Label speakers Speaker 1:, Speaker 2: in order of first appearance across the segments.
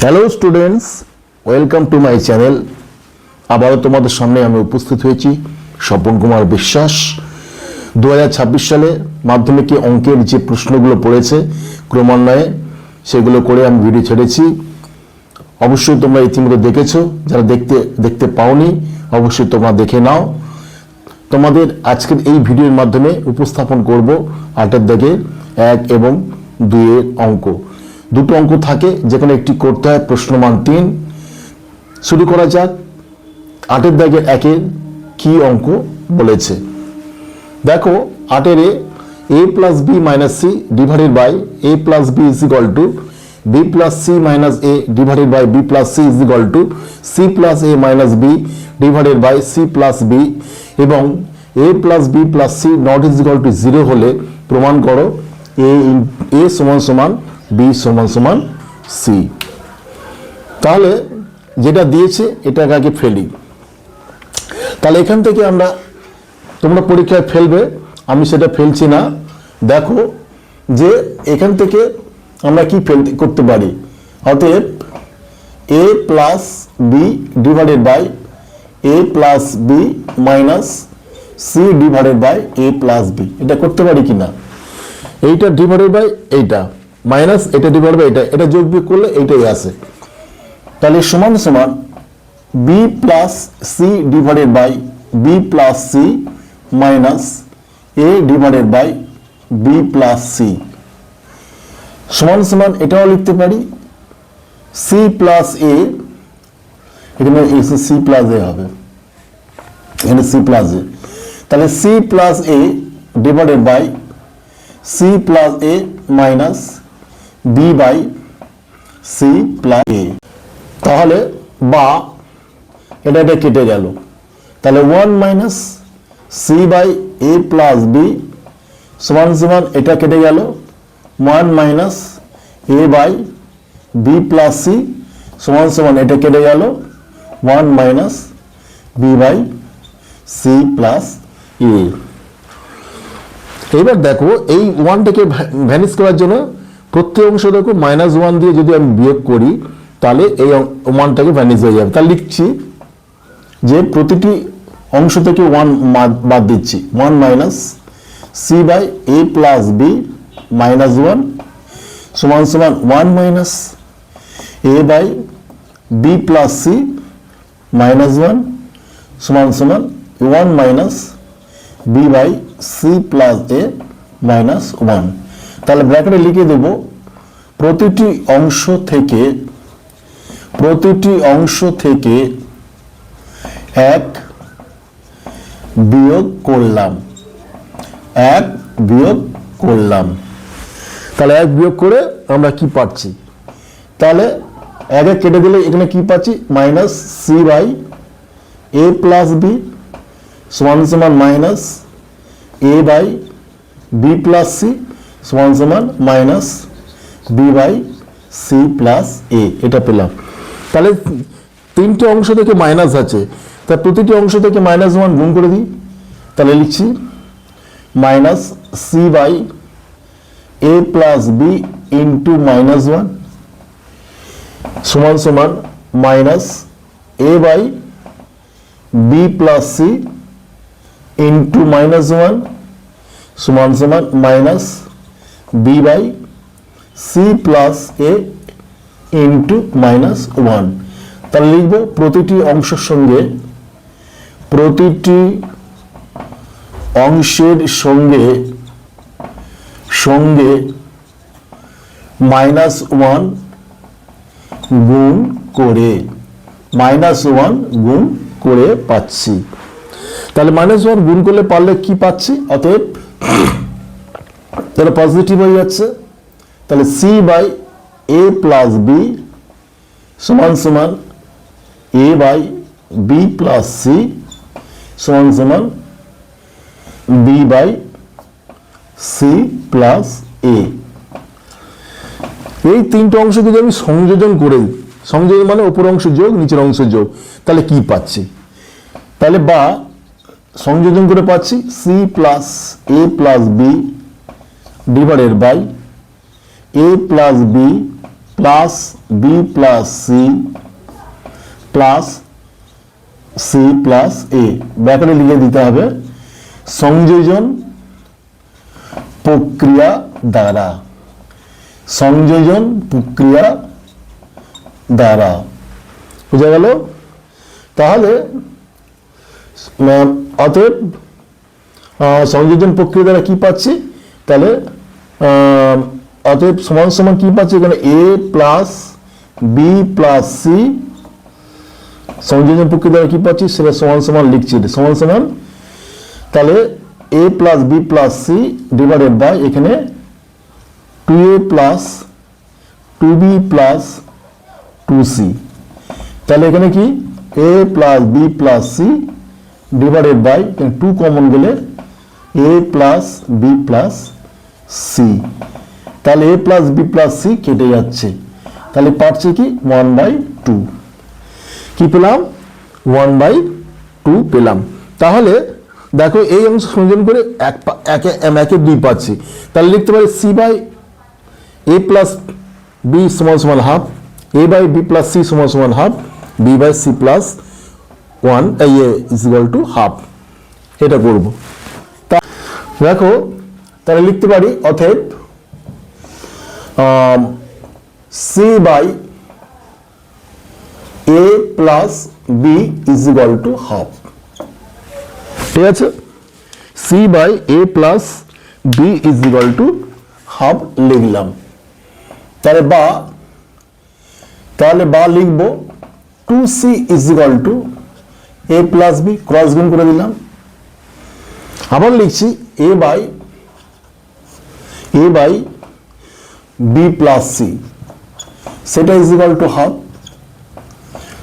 Speaker 1: Hello students, welcome to my channel. আবারও তোমাদের সামনে আমি উপস্থিত হয়েছি স্বপন কুমার বিশ্বাস। 2026 সালে মাধ্যমিকে অঙ্কের যে প্রশ্নগুলো পড়েছে ক্রমান্বয়ে সেগুলো করে আমি ভিডিও ছেড়েছি। অবশ্যই তোমরা ইতিমধ্যে দেখেছো, যারা দেখতে পাওনি অবশ্যই তোমরা দেখে নাও। তোমাদের আজকের এই ভিডিওর মাধ্যমে উপস্থাপন করব 8 দাগের 1 এবং 2 এর অঙ্ক। দুটো অঙ্ক থাকে, যেখানে একটি করতে হয় প্রশ্নমান 3। শুরু করা যাক। 8 দাগের 1 এর কি অঙ্ক বলেছে দেখো। 8 A plus B minus C divided by A plus B is equal to B plus C minus A divided by B plus C is equal to C plus A minus B divided by C plus B এবং A plus B plus C not is equal to 0 হলে প্রমাণ করো এ সমান সমান B সমান সমান C. তাহলে যেটা দিয়েছে এটাকে আগে ফেলি। তাহলে এখান থেকে আমরা, তোমরা পরীক্ষায় ফেলবে, আমি সেটা ফেলছি না। দেখো যে এখান থেকে আমরা কি করতে পারি। অতএব A plus B divided by A plus B minus C divided by A plus B, এটা করতে পারি কিনা। এইটা ডিভাইডেড বাই এইটা মাইনাস এটা ডিভাইড বাই এটা যোগ বিয়োগ করলে এইটাই আসে। তাহলে সমান সমান B plus C divided by B plus C minus A divided by B plus C সমান সমান এটাও লিখতে পারি সি প্লাস এ, এখানে সি প্লাস এ হবে, এখানে সি প্লাস এ। তাহলে C plus A divided by C plus A minus B by C plus A. তাহলে বা এটা কেটে গেল। তাহলে 1 minus C by A plus B সমান সমান এটা কেটে গেল 1 minus A by B plus C সমান সমান এটা কেটে গেল 1 minus B by C plus A. এবার দেখো এই 1টাকে ভ্যানিশ করার জন্য প্রত্যেক অংশ দেখো -1 দিয়ে যদি আমি বিয়োগ করি তাহলে এই 1টাকে ভ্যানিশ হয়ে যাবে। তাহলে লিখছি যে প্রতিটি অংশ থেকে 1 বাদ দিচ্ছি। 1 minus C by A plus B minus 1 সমান সমান 1 minus A by B plus C minus 1 সমান সমান 1 minus B by C plus A minus 1। তাহলে ব্র্যাকেটে লিখে দেব প্রতিটি অংশ থেকে 1 বিয়োগ করলাম, 1 বিয়োগ করলাম। তাহলে 1 বিয়োগ করে আমরা কি পাচ্ছি, তাহলে 1 কেটে দিলে এখানে কি পাচ্ছি minus C by A plus B সমান সমান minus A by B plus C সমান সমান minus B by C plus A, এটা পেলাম। তাহলে 3টে অংশ থেকে মাইনাস আছে, তা প্রতিটি অংশ থেকে -1 গুণ করে দিই। তাহলে লিখছি minus C by A plus B into -1 সমান সমান minus A by B plus C into -1 সমান সমান minus B by C plus A into -1। তাহলে লিখব প্রতিটি অংশের সঙ্গে -1 গুণ করে গুণ করে পাচ্ছি। তাহলে -1 গুণ করলে পারলে কি পাচ্ছি, অতএব তাহলে পজিটিভ হয়ে যাচ্ছে। তাহলে C by A plus B সমান সমান A by B plus C সমান সমান B by C plus A. এই 3টে অংশ যদি আমি সংযোজন করে দিই, সংযোজন মানে উপর অংশ যোগ নিচের অংশ যোগ, তাহলে কি পাচ্ছি, তাহলে বা সংযোজন করে পাচ্ছি C plus A plus B divided by A plus B plus B plus C plus C plus A ব্যাপারে লিখে দিতে হবে সংযোজন প্রক্রিয়া দ্বারা, সংযোজন প্রক্রিয়া দ্বারা। বুঝা গেল? তাহলে অতএব সংযোজন প্রক্রিয়া দ্বারা কি পাচ্ছি, তাহলে অতএব সমান সমান কি পাচ্ছি এখানে এ প্লাস বি প্লাস সি, সংযোজন প্রক্রিয়া দ্বারা কি পাচ্ছি সেটা সমান সমান লিখছি, সমান সমান তাহলে A plus B plus C divided by এখানে 2a plus 2b plus 2c, তাহলে এখানে কি a plus B plus C divided by 2 common গেলে a plus B plus C, তাহলে a plus B plus C কেটে যাচ্ছে, তাহলে পাচ্ছি কি 1/2, কি পেলাম 1/2 পেলাম। তাহলে দেখো এই অংশ সংযোজন করে একে 2 পাচ্ছি, তাহলে লিখতে পারি C by A plus B সমান সমান half, A by B plus C সমান সমান half, B by C plus 1 is equal to half, এটা করব। দেখো তাহলে লিখতে পারি অতএব C by A plus B is equal to half, ঠিক আছে, C by A plus B is equal to half লিখলাম। তাহলে বা লিখব 2c is equal to A plus B, cross গুণ করে দিলাম। আবার লিখছি A by B plus C, সেটা ইজ ইকুয়াল টু হাফ,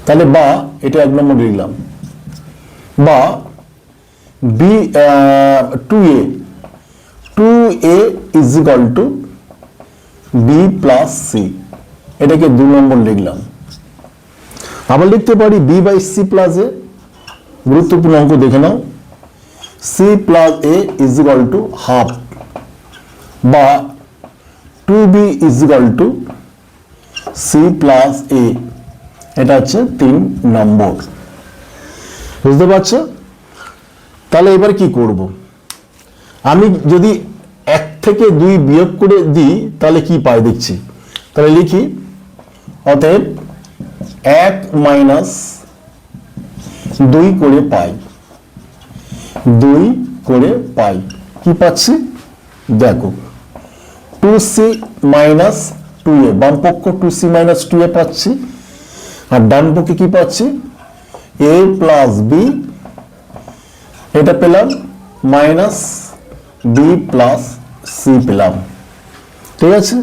Speaker 1: তাহলে বা এটা 1 নম্বর লিখলাম, বা B 2a is equal to B plus C, এটাকে 2 নম্বর লিখলাম। আবার লিখতে পারি B by C plus A, গুরুত্বপূর্ণ অঙ্ক দেখে নাও, C plus A is equal to half, বা 2b is equal to C plus A, এটা হচ্ছে 3 নম্বর। বুঝতে পারছো? তাহলে এবার কি করব, আমি যদি 1 থেকে 2 বিয়োগ করে দিই তাহলে কি পাই দেখছি, তাহলে লিখি অতএব 1 মাইনাস 2 করে পাই, 2 করে পাই, কি পাচ্ছি দেখো 2c মাইনাস 2a, বাম পক্ষ 2c মাইনাস 2a পাচ্ছি, আর ডান পক্ষে কি পাচ্ছি a প্লাস বি, এটা পেলাম মাইনাস বি প্লাস সি পেলাম, ঠিক আছে।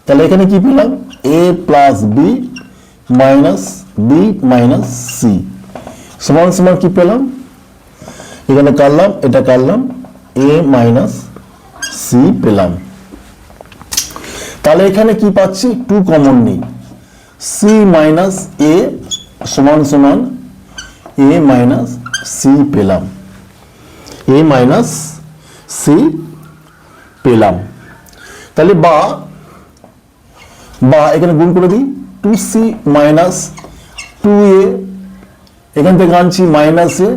Speaker 1: তাহলে এখানে কি পেলাম a plus B minus B minus C সমান সমান কি পেলাম, এখানে কাটলাম, এটা কাটলাম, a মাইনাস সি পেলাম। তাহলে এখানে কি পাচ্ছি 2 কমন নেই, c মাইনাস a সমান সমান a মাইনাস সি পেলাম, a মাইনাস সি পেলাম। তাহলে বা এখানে গুণ করে দিই 2c মাইনাস 2a, এখান থেকে আনছি minus A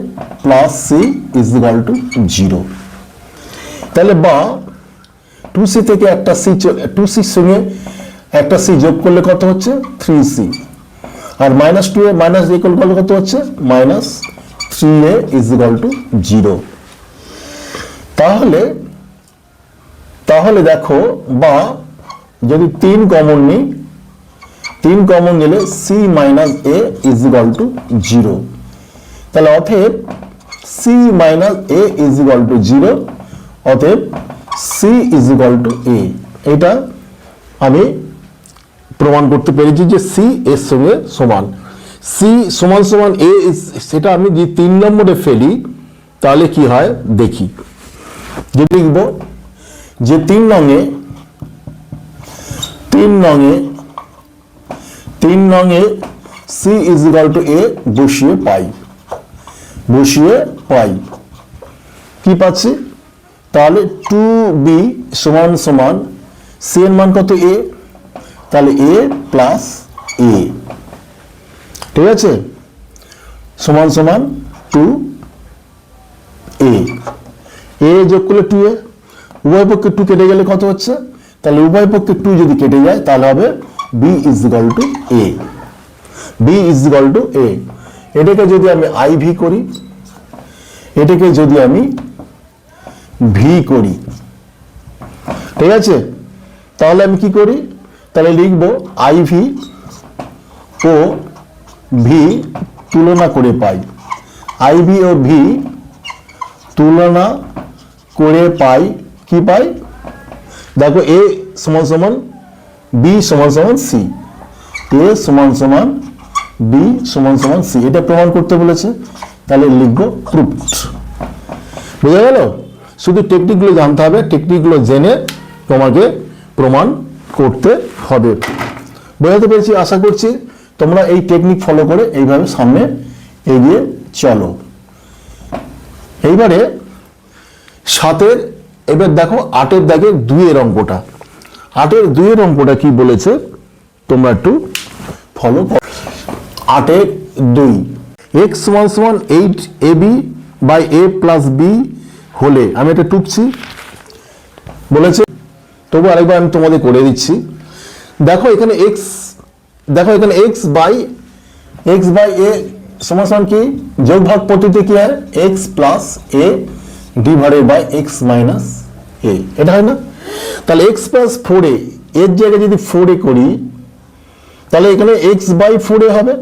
Speaker 1: plus C is equal to 0, তাহলে বা 2c থেকে একটা c, 2c সঙ্গে একটা c যোগ করলে কত হচ্ছে 3c, আর minus 2a minus a equal করলে কত হচ্ছে minus 3a is equal to 0। তাহলে দেখো বা যদি 3 কমন নিই, 3 কমন নিলে c minus a is equal to 0, তাহলে অতএব c minus a is equal to 0, অতএব c is equal two a, এটা আমি প্রমাণ করতে পেরেছি যে c এর সঙ্গে সমান, c সমান সমান a, সেটা আমি যদি 3 নম্বরে ফেলি তাহলে কি হয় দেখি, যে লিখব যে 3 নঙে c is equal two a বসিয়ে পাই, কি পাচ্ছি তাহলে 2b সমান সমান c এর মান কত a, তাহলে এ প্লাস এ, ঠিক আছে, সমান সমান 2a, এ যোগ করলে 2a, উভয় পক্ষে 2 কেটে গেলে কত হচ্ছে, তাহলে উভয় পক্ষে 2 যদি কেটে যায় তাহলে হবে b is equal two a, b is equal two a। এটাকে যদি আমি iv করি, এটাকে যদি আমি v করি, ঠিক আছে, তাহলে আমি কি করি, তাহলে লিখব iv ও v তুলনা করে পাই, iv ও v তুলনা করে পাই, কি পাই, দেখো a সমান সমান b সমান সমান c, a সমান সমান b সমান সমান c, এটা প্রমাণ করতে বলেছে, তাহলে লিখবো প্রুফড। বুঝা গেল? শুধু টেকনিকগুলো জানতে হবে, টেকনিকগুলো জেনে তোমাকে প্রমাণ করতে হবে। বোঝাতে পেরেছি? আশা করছি তোমরা এই টেকনিক ফলো করে এইভাবে সামনে এগিয়ে চলো। এইবারে 7-এর, এবার দেখো 8-এর দাগের 2-এর অঙ্কটা, 8-এর 2-এর অঙ্কটা কি বলেছে তোমরা একটু ফলো করো। 8-এর 2, x সমান সমান 8ab by a plus b হলে, আমি এটা টুকছি বলেছে, তবু আরেকবার আমি তোমাদের করে দিচ্ছি। দেখো এখানে x, দেখো এখানে x বাই a সমান সমান কি, যোগ ভাগ পদ্ধতিতে কি হয়, x plus a divided by x minus a, এটা হয় না? তাহলে x প্লাস 4a এর জায়গায় যদি 4a করি তাহলে এখানে x বাই 4a হবে,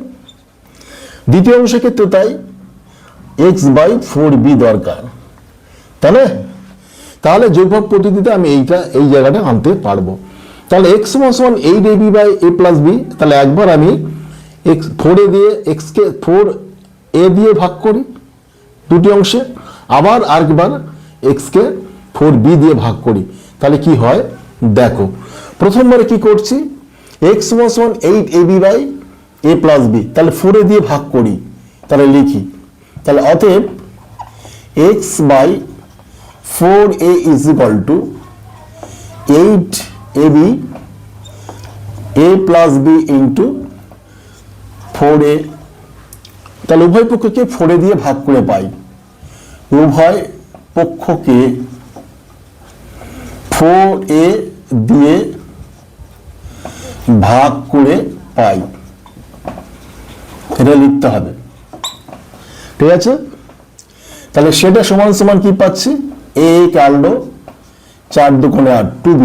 Speaker 1: দ্বিতীয় অংশের ক্ষেত্রে তাই x বাই 4b দরকার, তাই না? তাহলে যোগভাগ পদ্ধতিতে আমি এই জায়গাটা আনতে পারবো। তাহলে x সমান সমান 8ab by a plus b, তাহলে একবার আমি x 4a দিয়ে x কে 4a দিয়ে ভাগ করি দুটি অংশে, আবার আরেকবার x কে 4b দিয়ে ভাগ করি, তাহলে কি হয় দেখো। প্রথমবারে কি করছি, x সমান সমান 8ab by a plus b, তাহলে 4a দিয়ে ভাগ করি, তাহলে লিখি, তাহলে অতএব x by 4a is equal to 8ab a plus b into 4a, তাহলে উভয় পক্ষকে 4a দিয়ে ভাগ করে পাই, উভয় পক্ষকে 4a দিয়ে ভাগ করে পাই, এটা লিখতে হবে, ঠিক আছে? তাহলে সেটা সমান সমান কি পাচ্ছি, a কাটলো 4 দুগুণে 8 2b,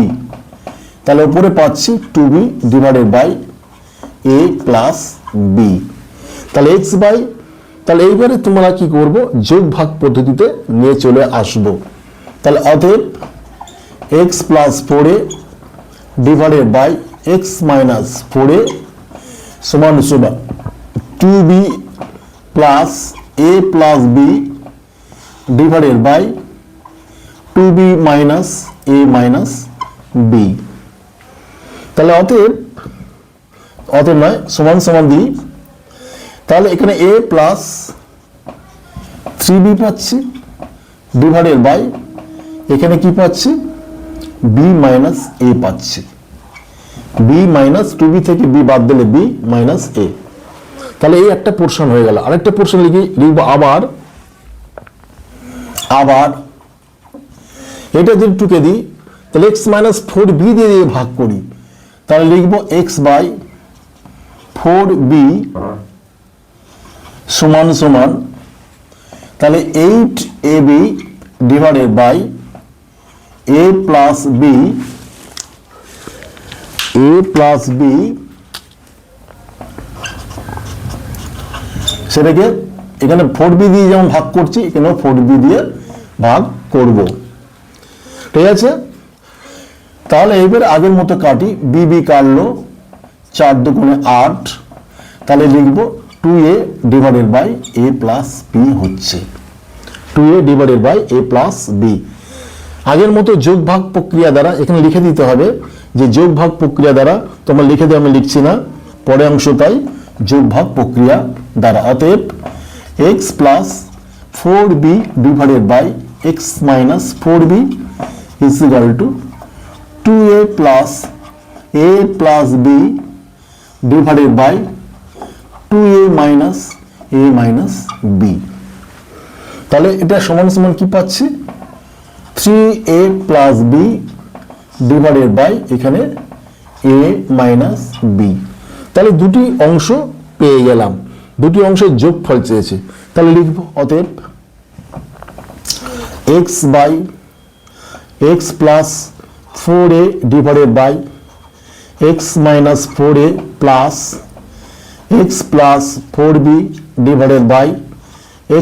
Speaker 1: তাহলে উপরে পাচ্ছি 2b divided by a plus b, তাহলে x বাই, তাহলে এইবারে তোমরা কি করবো, যোগ ভাগ পদ্ধতিতে নিয়ে চলে আসবো, তাহলে অতএব x plus 4a divided by x minus 4a সমান সমান 2b plus a plus b divided by 2b minus a minus b, তাহলে অতএব নয় সমান সমান দিই, তাহলে এখানে a প্লাস 3b পাচ্ছি ডিভাইডেড বাই এখানে কি পাচ্ছি, b মাইনাস a পাচ্ছি, b মাইনাস 2b থেকে b বাদ দিলে b মাইনাস a, তাহলে এই একটা পোর্শন হয়ে গেল। আরেকটা পোর্শন লিখব আবার এটা যদি টুকে দিই, তাহলে x মাইনাস 4b দিয়ে ভাগ করি, তাহলে লিখব x বাই 4b সমান সমান, তাহলে 8ab divided by a plus b সেটাকে এখানে 4b দিয়ে যেমন ভাগ করছি এখানেও 4b দিয়ে ভাগ করব, ঠিক আছে? তাহলে এইবার আগের মতো কাটি, bb কাটলো 4 দুগুণে 8, তাহলে লিখব 2a divided by a plus b হচ্ছে, 2a divided by a plus b। আগের মতো যোগ ভাগ প্রক্রিয়া দ্বারা এখানে লিখে দিতে হবে, যে যোগ ভাগ প্রক্রিয়া দ্বারা তোমরা লিখে দিও, আমি লিখছি না, পরে অংশ তাই যোগ ভাগ প্রক্রিয়া দ্বারা, অতএব x plus 4b divided by x minus 4b is equal to 2a plus A plus B divided by 2a minus B. তাহলে এটা সমান সমান কি পাচ্ছি 3a plus B divided by এখানে a মাইনাস বি। তাহলে দুটি অংশ পেয়ে গেলাম, দুটি অংশের যোগফল চেয়েছে। তাহলে লিখব অতএব x by x plus 4a divided by x minus 4a plus x plus 4b divided by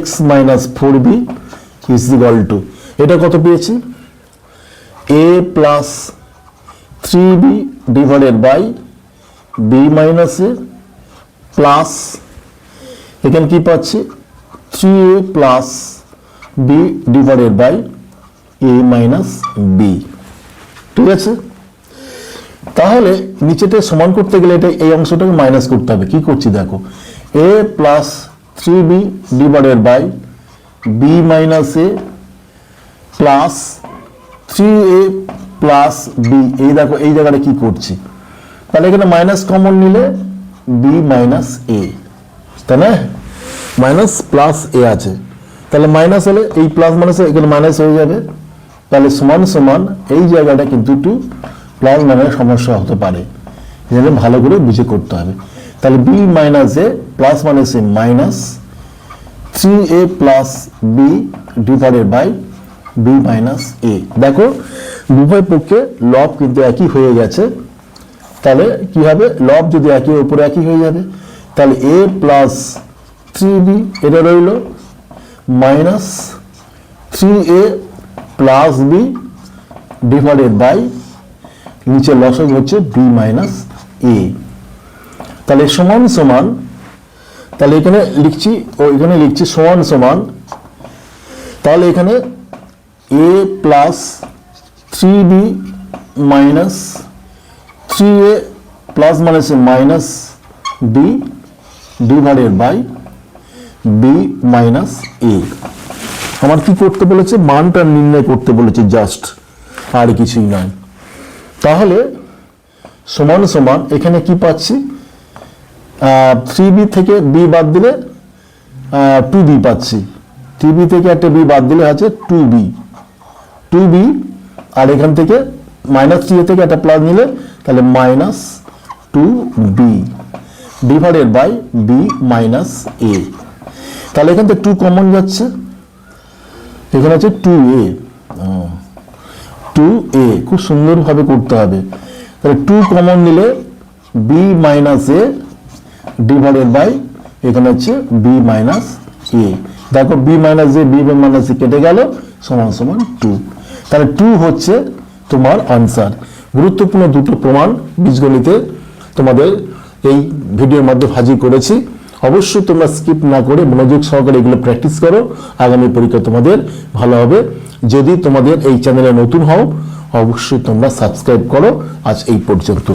Speaker 1: x minus 4b is equal to, এটা কত পেয়েছি a plus 3b divided by b minus a plus এখানে কি পাচ্ছি 3a plus b divided by a minus b। ঠিক আছে, তাহলে নিচেতে সমান করতে গেলে এটা এই অংশটাকে মাইনাস করতে হবে। কি করছি দেখো, a plus 3b divided by b minus a plus 3a plus b। এই দেখো এই জায়গাটা কি করছি, তাহলে এখানে মাইনাস কমন নিলে b মাইনাস a, তাই না, মাইনাস প্লাস a আছে, তাহলে মাইনাস হলে এই প্লাস মাইনাস এখানে মাইনাস হয়ে যাবে। তাহলে সমান সমান এই জায়গাটা কিন্তু একটু প্লাস মাইনাস সমস্যা হতে পারে, এজন্য ভালো করে বুঝে করতে হবে। তাহলে b minus a plus minus a minus 3a plus b divided by b minus a। দেখো উভয় পক্ষে লব কিন্তু একই হয়ে গেছে, তাহলে কি হবে লব যদি একই উপরে একই হয়ে যাবে, তাহলে a প্লাস 3b এটা রইল minus 3a plus b divided by নিচে লসক হচ্ছে b মাইনাস a। তাহলে সমান সমান, তাহলে এখানে লিখছি ও এখানে লিখছি সমান সমান, তাহলে এখানে a plus 3b minus 3a plus minus minus b divided by b minus a। আমার কি করতে বলেছে, মানটা নির্ণয় করতে বলেছে জাস্ট, আর কিছুই নয়। তাহলে সমান সমান এখানে কি পাচ্ছি 3b থেকে b বাদ দিলে 2b পাচ্ছি, 3b থেকে একটা b বাদ দিলে আছে 2b, আর এখান থেকে মাইনাস 3a থেকে একটা প্লাস নিলে তাহলে minus 2b divided by b minus a। তাহলে এখান থেকে 2 কমন যাচ্ছে, এখানে আছে 2a, 2a খুব সুন্দরভাবে করতে হবে। তাহলে 2 কমন নিলে b minus a divided by এখানে হচ্ছে b মাইনাস a। দেখো b minus a b minus a কেটে গেল, সমান সমান 2। তাহলে 2 হচ্ছে তোমার আনসার। গুরুত্বপূর্ণ দুটো প্রমাণ বীজগণিতে তোমাদের এই ভিডিওর মাধ্যমে হাজির করেছি। অবশ্যই তোমরা স্কিপ না করে মনোযোগ সহকারে এগুলো প্র্যাকটিস করো, আগামী পরীক্ষা তোমাদের ভালো হবে। যদি তোমাদের এই চ্যানেলে নতুন হও অবশ্যই তোমরা সাবস্ক্রাইব করো। আজ এই পর্যন্ত।